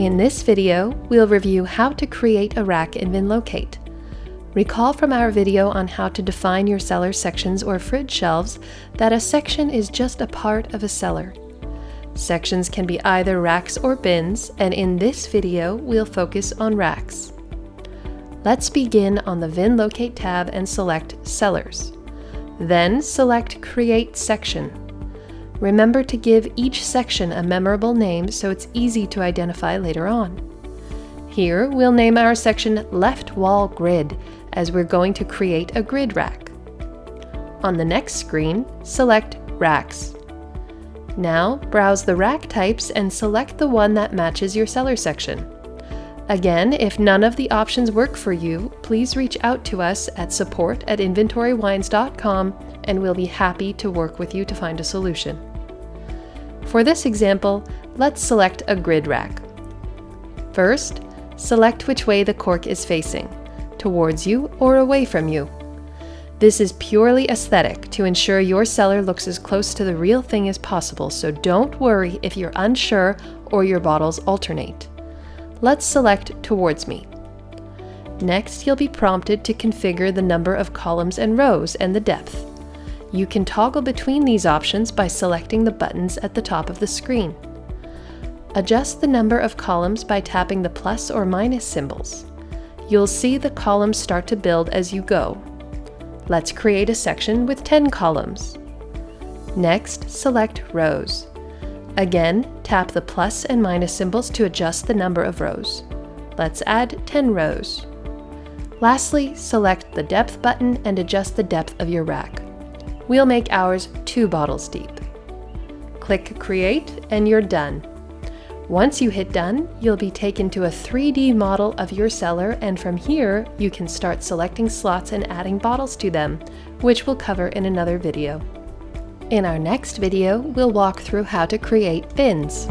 In this video, we'll review how to create a rack in VinLocate. Recall from our video on how to define your cellar sections or fridge shelves that a section is just a part of a cellar. Sections can be either racks or bins, and in this video, we'll focus on racks. Let's begin on the VinLocate tab and select Cellars. Then select Create Section. Remember to give each section a memorable name so it's easy to identify later on. Here, we'll name our section Left Wall Grid, as we're going to create a grid rack. On the next screen, select Racks. Now, browse the rack types and select the one that matches your cellar section. Again, if none of the options work for you, please reach out to us at support@inventorywines.com and we'll be happy to work with you to find a solution. For this example, let's select a grid rack. First, select which way the cork is facing, towards you or away from you. This is purely aesthetic to ensure your cellar looks as close to the real thing as possible, so don't worry if you're unsure or your bottles alternate. Let's select Towards Me. Next, you'll be prompted to configure the number of columns and rows and the depth. You can toggle between these options by selecting the buttons at the top of the screen. Adjust the number of columns by tapping the plus or minus symbols. You'll see the columns start to build as you go. Let's create a section with 10 columns. Next, select Rows. Again, tap the plus and minus symbols to adjust the number of rows. Let's add 10 rows. Lastly, select the Depth button and adjust the depth of your rack. We'll make ours 2 bottles deep. Click Create and you're done. Once you hit Done, you'll be taken to a 3D model of your cellar, and from here, you can start selecting slots and adding bottles to them, which we'll cover in another video. In our next video, we'll walk through how to create bins.